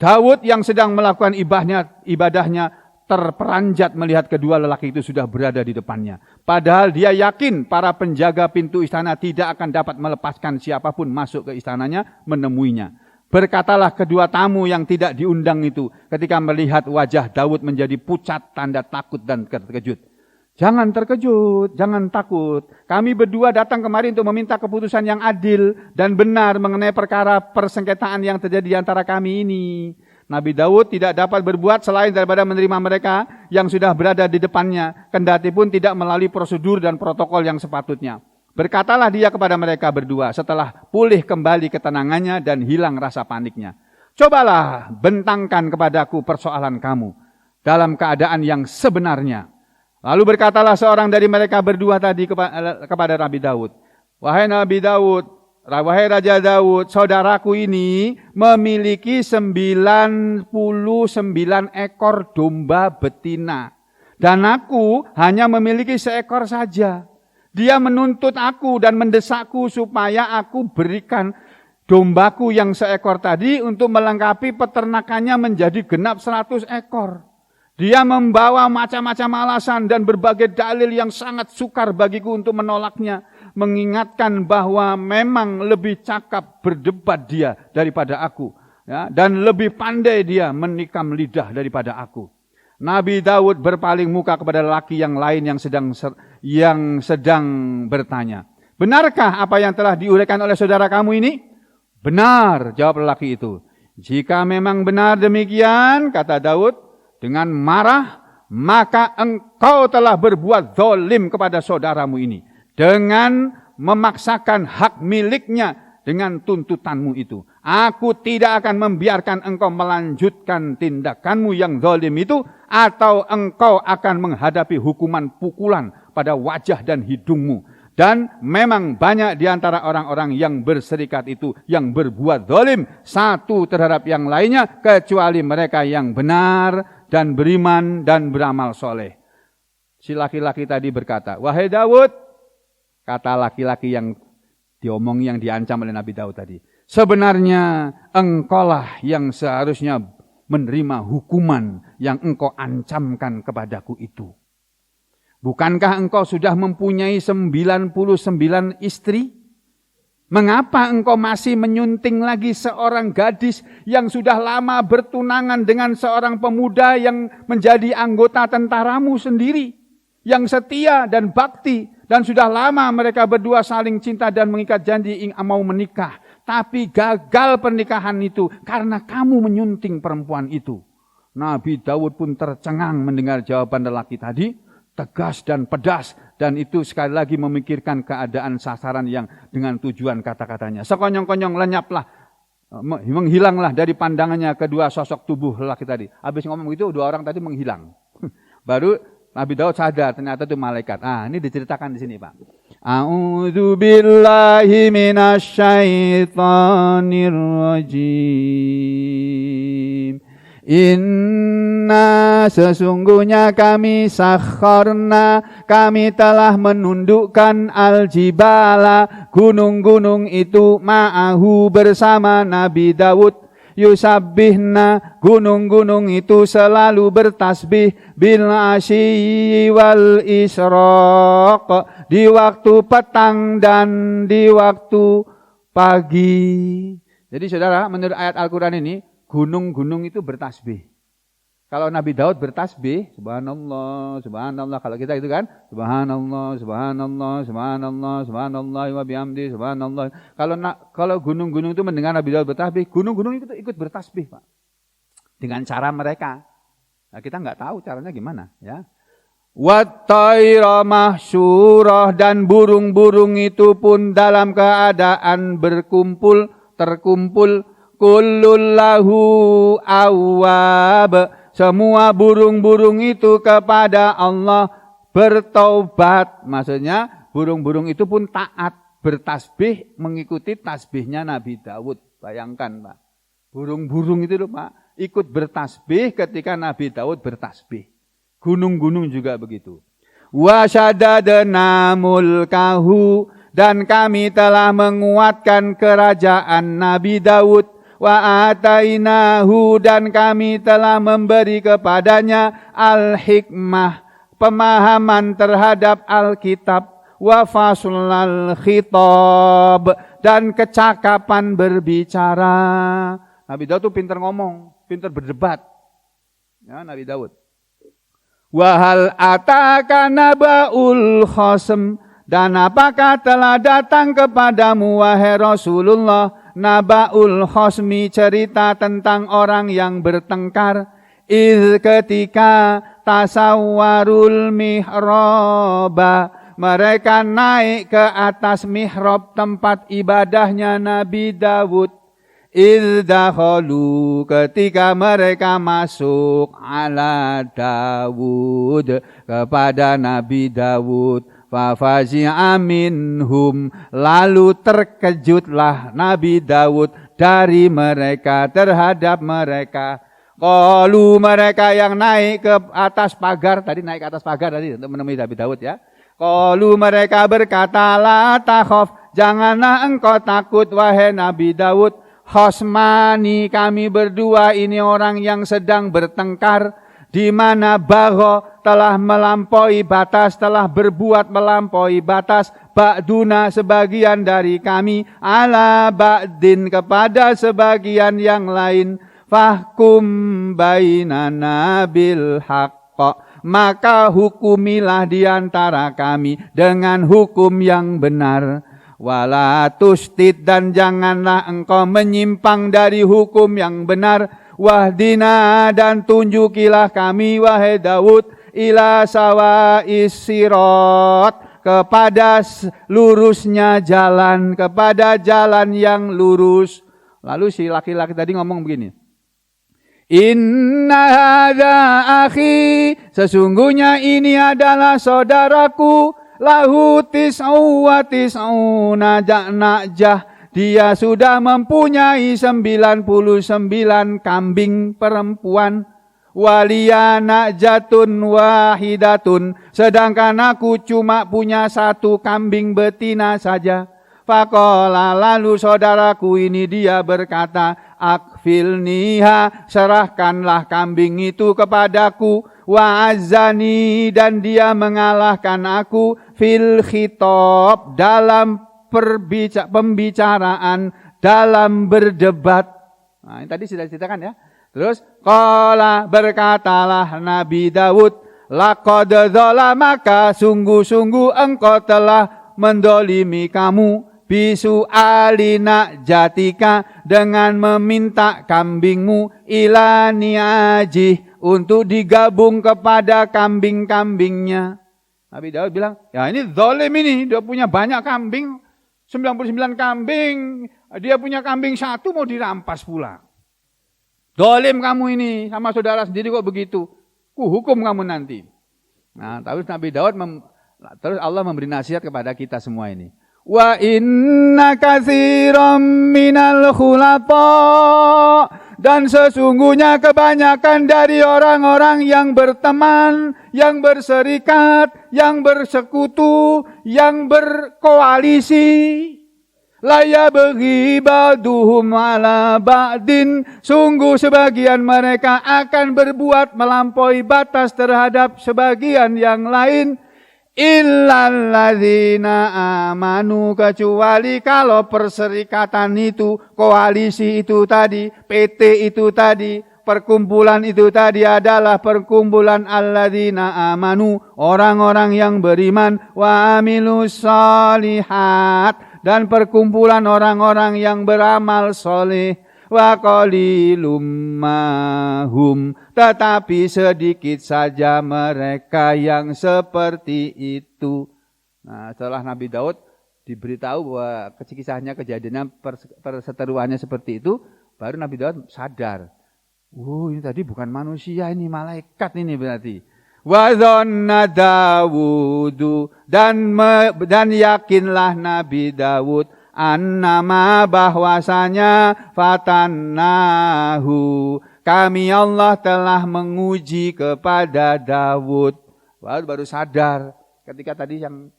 Daud yang sedang melakukan ibadahnya terperanjat melihat kedua lelaki itu sudah berada di depannya. Padahal dia yakin para penjaga pintu istana tidak akan dapat melepaskan siapapun masuk ke istananya menemuinya. Berkatalah kedua tamu yang tidak diundang itu ketika melihat wajah Daud menjadi pucat tanda takut dan terkejut. Jangan terkejut, jangan takut. Kami berdua datang kemari untuk meminta keputusan yang adil dan benar mengenai perkara persengketaan yang terjadi di antara kami ini. Nabi Daud tidak dapat berbuat selain daripada menerima mereka yang sudah berada di depannya, kendati pun tidak melalui prosedur dan protokol yang sepatutnya. Berkatalah dia kepada mereka berdua setelah pulih kembali ketenangannya dan hilang rasa paniknya. Cobalah bentangkan kepadaku persoalan kamu dalam keadaan yang sebenarnya. Lalu berkatalah seorang dari mereka berdua tadi kepada Nabi Daud. Wahai Nabi Daud, wahai Raja Daud, saudaraku ini memiliki 99 ekor domba betina. Dan aku hanya memiliki seekor saja. Dia menuntut aku dan mendesakku supaya aku berikan dombaku yang seekor tadi untuk melengkapi peternakannya menjadi genap 100 ekor. Dia membawa macam-macam alasan dan berbagai dalil yang sangat sukar bagiku untuk menolaknya. Mengingatkan bahwa memang lebih cakap berdebat dia daripada aku. Ya, dan lebih pandai dia menikam lidah daripada aku. Nabi Daud berpaling muka kepada lelaki yang lain yang sedang bertanya. Benarkah apa yang telah diuraikan oleh saudara kamu ini? Benar, jawab lelaki itu. Jika memang benar demikian, kata Daud, dengan marah, maka engkau telah berbuat zalim kepada saudaramu ini. Dengan memaksakan hak miliknya dengan tuntutanmu itu. Aku tidak akan membiarkan engkau melanjutkan tindakanmu yang zalim itu, atau engkau akan menghadapi hukuman pukulan pada wajah dan hidungmu. Dan memang banyak di antara orang-orang yang berserikat itu yang berbuat zalim satu terhadap yang lainnya, kecuali mereka yang benar dan beriman dan beramal soleh. Si laki-laki tadi berkata, wahai Daud, kata laki-laki yang diomongi, yang diancam oleh Nabi Daud tadi, sebenarnya engkaulah yang seharusnya menerima hukuman yang engkau ancamkan kepadaku itu. Bukankah engkau sudah mempunyai 99 istri? Mengapa engkau masih menyunting lagi seorang gadis yang sudah lama bertunangan dengan seorang pemuda yang menjadi anggota tentaramu sendiri, yang setia dan bakti, dan sudah lama mereka berdua saling cinta dan mengikat janji mau menikah. Tapi gagal pernikahan itu karena kamu menyunting perempuan itu. Nabi Daud pun tercengang mendengar jawaban lelaki tadi, tegas dan pedas, dan itu sekali lagi memikirkan keadaan sasaran yang dengan tujuan kata-katanya. Sekonyong-konyong lenyaplah, menghilanglah dari pandangannya kedua sosok tubuh lelaki tadi. Habis ngomong gitu, dua orang tadi menghilang. Baru Nabi Daud sadar ternyata itu malaikat. Ini diceritakan di sini, Pak. A'udzu billahi minasyaitonir rajim. Inna sesungguhnya kami sakharna, kami telah menundukkan al-jibala, gunung-gunung itu ma'ahu bersama Nabi Daud. Yusabbihna, gunung-gunung itu selalu bertasbih bil asyi wal isyraq, di waktu petang dan di waktu pagi. Jadi saudara, menurut ayat Al-Quran ini, gunung-gunung itu bertasbih. Kalau Nabi Daud bertasbih, subhanallah, subhanallah. Kalau kita itu kan, subhanallah, subhanallah, subhanallah, subhanallah wa bihamdi, subhanallah. Kalau gunung-gunung itu mendengar Nabi Daud bertasbih, gunung-gunung itu ikut bertasbih, Pak. Dengan cara mereka. Nah, kita nggak tahu caranya gimana, ya. Wat-tayra mahsyurah, dan burung-burung itu pun dalam keadaan terkumpul, kullul lahu awwab, semua burung-burung itu kepada Allah bertaubat. Maksudnya burung-burung itu pun taat, bertasbih, mengikuti tasbihnya Nabi Daud. Bayangkan, Pak. Burung-burung itu loh, Pak, ikut bertasbih ketika Nabi Daud bertasbih. Gunung-gunung juga begitu. Wa syadadna mulkahu, dan kami telah menguatkan kerajaan Nabi Daud. Wa atainahu, dan kami telah memberi kepadanya al-hikmah, pemahaman terhadap Alkitab. Wa faslal khitab, dan kecakapan berbicara. Nabi Daud tuh pintar ngomong, pintar berdebat. Ya, Nabi Daud. Wahal ataka naba'ul khasm, dan apakah telah datang kepadamu wahai Rasulullah naba'ul khasmi, cerita tentang orang yang bertengkar. Ketika tasawwarul mihraba, mereka naik ke atas mihrab tempat ibadahnya Nabi Daud. Dakhalu, ketika mereka masuk ala Dawud, kepada Nabi Dawud. Fafazi'a minhum, lalu terkejutlah Nabi Dawud dari mereka, terhadap mereka. Qalu, mereka yang naik ke atas pagar, tadi naik ke atas pagar tadi untuk menemui Nabi Dawud, ya. Qalu, mereka berkata, la takhaf, janganlah engkau takut wahai Nabi Dawud. Khosmani, kami berdua ini orang yang sedang bertengkar, di mana bagho, telah melampaui batas, telah berbuat melampaui batas, ba'duna, sebagian dari kami, ala ba'din, kepada sebagian yang lain. Fahkum bainana bil haqq, maka hukumilah di antara kami dengan hukum yang benar. Wala tustid, dan janganlah engkau menyimpang dari hukum yang benar. Wahdina, dan tunjukilah kami wahai Daud, ila sawa'is sirat, kepada lurusnya jalan, kepada jalan yang lurus. Lalu si laki-laki tadi ngomong begini, inna hadza akhi, sesungguhnya ini adalah saudaraku, lahu tis'u wa tis'una najah, dia sudah mempunyai 99 kambing perempuan. Waliya najatun wahidatun, sedangkan aku cuma punya 1 kambing betina saja. Faqala, lalu saudaraku ini dia berkata, akfilniha, serahkanlah kambing itu kepadaku. Wa azzani, dan dia mengalahkan aku, fil khitab, dalam pembicaraan, dalam berdebat. Nah, ini tadi sudah diceritakan, ya. Terus qala, berkatalah Nabi Daud, laqad zalamaka, sungguh-sungguh engkau telah mendolimi kamu, bisu alina jatika, dengan meminta kambingmu, ila niajih, untuk digabung kepada kambing-kambingnya. Nabi Daud bilang, ya ini zalim ini, dia punya banyak kambing, 99 kambing, dia punya kambing 1 mau dirampas pula. Zalim kamu ini, sama saudara sendiri kok begitu, kuhukum kamu nanti. Nah, terus Nabi Daud, terus Allah memberi nasihat kepada kita semua ini. Wa inna katsiran minal khulata, dan sesungguhnya kebanyakan dari orang-orang yang berteman, yang berserikat, yang bersekutu, yang berkoalisi, la yabghi ba'duhum ala ba'din, sungguh sebagian mereka akan berbuat melampaui batas terhadap sebagian yang lain. Illalladzina amanu, kecuali kalau perserikatan itu, koalisi itu tadi, PT itu tadi, perkumpulan itu tadi adalah perkumpulan alladzina amanu, orang-orang yang beriman, wa amilus shalihat, dan perkumpulan orang-orang yang beramal soleh. wa qalilum mahum, tetapi sedikit saja mereka yang seperti itu. Nah, setelah Nabi Daud diberitahu bahwa kisahnya, kejadiannya, perseteruannya seperti itu, baru Nabi Daud sadar. Ini tadi bukan manusia, ini malaikat ini berarti. Wa dhanna Dawudu, dan yakinlah Nabi Daud annama bahwasanya fatannahu, kami Allah telah menguji kepada Daud. Baru sadar ketika tadi yang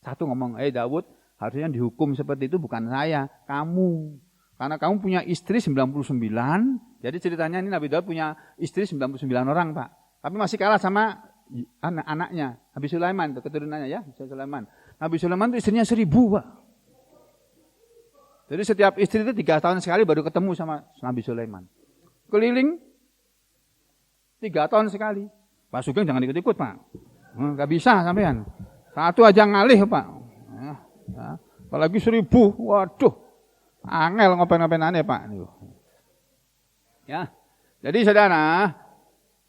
satu ngomong, Daud harusnya dihukum seperti itu bukan saya, kamu. Karena kamu punya istri 99, jadi ceritanya ini Nabi Daud punya istri 99 orang, Pak. Tapi masih kalah sama anaknya, Nabi Sulaiman, itu keturunannya ya, Sulaiman. Nabi Sulaiman itu istrinya 1000, Pak. Jadi setiap istri itu 3 tahun sekali baru ketemu sama Nabi Sulaiman. Keliling 3 tahun sekali. Pak Sugeng jangan ikut-ikut, Pak. Nggak bisa sampean. Satu aja ngalih, Pak. Ya. Apalagi 1000, waduh. Angel ngopen-ngopen aneh, Pak. Ya. Jadi saudara,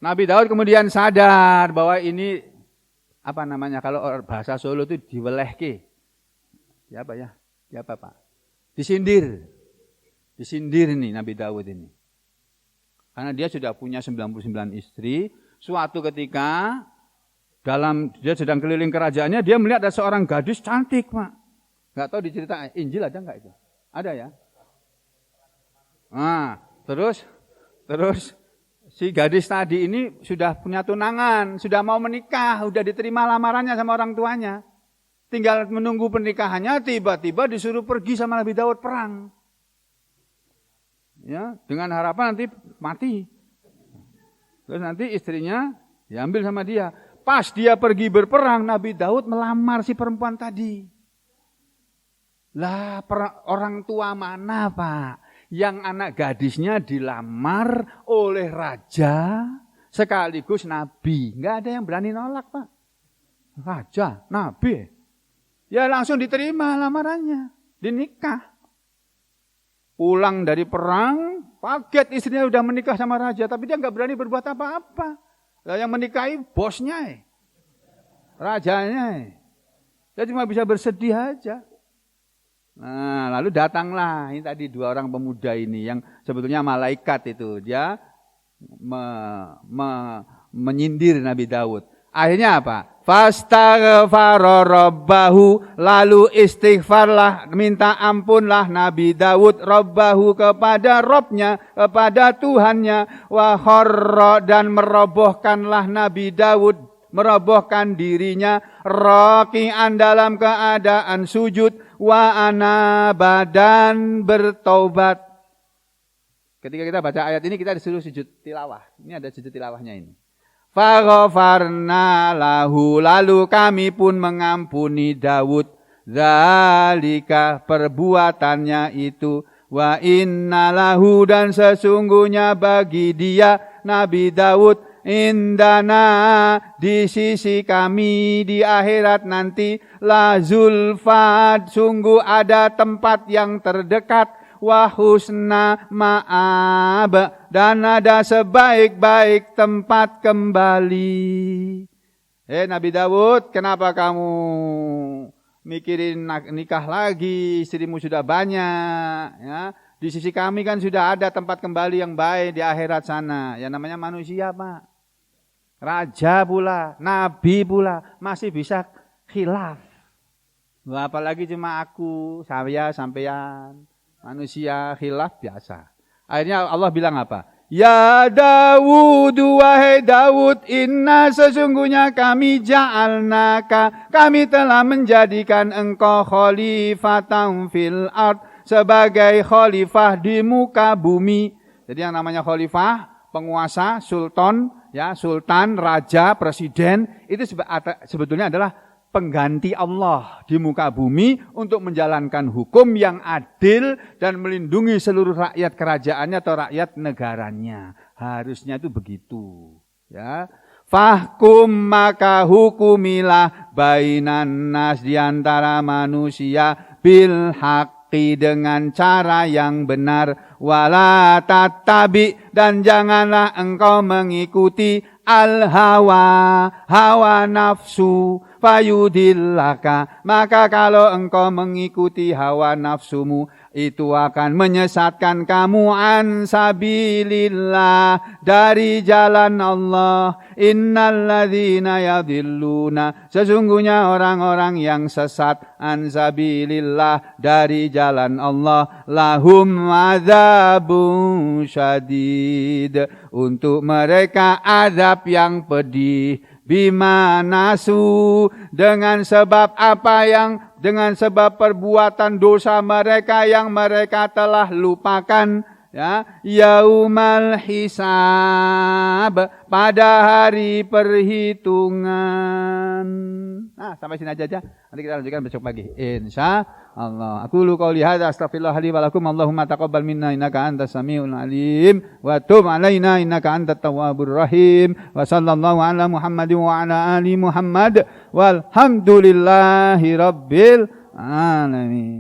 Nabi Daud kemudian sadar bahwa ini kalau bahasa Solo itu diwelehke. Siapa ya? Siapa, Pak? Disindir. Disindir nih Nabi Daud ini. Karena dia sudah punya 99 istri, suatu ketika dia sedang keliling kerajaannya, dia melihat ada seorang gadis cantik, Pak. Enggak tahu diceritakan Injil ada enggak itu? Ada ya? Nah, terus si gadis tadi ini sudah punya tunangan, sudah mau menikah, sudah diterima lamarannya sama orang tuanya. Tinggal menunggu pernikahannya, tiba-tiba disuruh pergi sama Nabi Daud perang. Ya, dengan harapan nanti mati. Terus nanti istrinya diambil sama dia. Pas dia pergi berperang, Nabi Daud melamar si perempuan tadi. Lah, orang tua mana, Pak? Yang anak gadisnya dilamar oleh raja sekaligus nabi. Enggak ada yang berani nolak, Pak. Raja, nabi. Ya langsung diterima lamarannya, dinikah. Pulang dari perang, kaget istrinya udah menikah sama raja, tapi dia enggak berani berbuat apa-apa. Lah yang menikahi bosnya, rajanya. Dia cuma bisa bersedih aja. Nah, lalu datanglah ini tadi 2 orang pemuda ini yang sebetulnya malaikat itu. Dia menyindir Nabi Daud. Akhirnya apa? Fastaghfara rabbahu, lalu istighfarlah, minta ampunlah Nabi Daud rabbahu kepada Robnya, kepada Tuhannya, wa kharra, dan merobohkanlah Nabi Daud, merobohkan dirinya, raki'an dalam keadaan sujud, wa anaba, dan bertaubat. Ketika kita baca ayat ini kita disuruh sujud tilawah. Ini ada sujud tilawahnya ini. Faghafarna lahu, lalu kami pun mengampuni Daud zalika, perbuatannya itu, wa inna lahu, dan sesungguhnya bagi dia Nabi Daud, indana, di sisi kami di akhirat nanti, la zulfat, sungguh ada tempat yang terdekat, wa husna ma'ab, dan ada sebaik-baik tempat kembali. Nabi Daud, kenapa kamu mikirin nikah lagi? Istrimu sudah banyak, ya. Di sisi kami kan sudah ada tempat kembali yang baik di akhirat sana. Yang namanya manusia, Pak. Raja pula, nabi pula, masih bisa khilaf. Apalagi cuma aku, saya, sampean. Manusia khilaf biasa. Akhirnya Allah bilang apa? Ya Dawud, wahai Daud, inna, sesungguhnya kami ja'alnaka, kami telah menjadikan engkau khalifatan fil ard, sebagai khalifah di muka bumi. Jadi yang namanya khalifah, penguasa, sultan, ya, sultan, raja, presiden, itu sebetulnya adalah pengganti Allah di muka bumi untuk menjalankan hukum yang adil dan melindungi seluruh rakyat kerajaannya atau rakyat negaranya. Harusnya itu begitu, ya. Fahkum, maka hukumilah bainan nas, di antara manusia, bil haq, haqqi dengan cara yang benar, wala tattabi dan janganlah engkau mengikuti hawa nafsu, fayudillaka maka kalau engkau mengikuti hawa nafsumu itu akan menyesatkan kamu an sabilillah dari jalan Allah. Innalladzina yadhilluna sesungguhnya orang-orang yang sesat an sabilillah dari jalan Allah lahum adzabun syadid untuk mereka azab yang pedih bima nasu dengan sebab dengan sebab perbuatan dosa mereka yang mereka telah lupakan ya yaumal hisab pada hari perhitungan. Nah, sampai sini aja. Nanti kita lanjutkan besok pagi. Insyaallah. Aku lu qauli hadza astaghfirullah li wa lakum. Allahumma taqabbal minna innaka antas samiul alim wa tub alaina innaka antat tawwabur rahim. Wa sallallahu ala Muhammadin wa ala ali Muhammad walhamdulillahi rabbil alamin.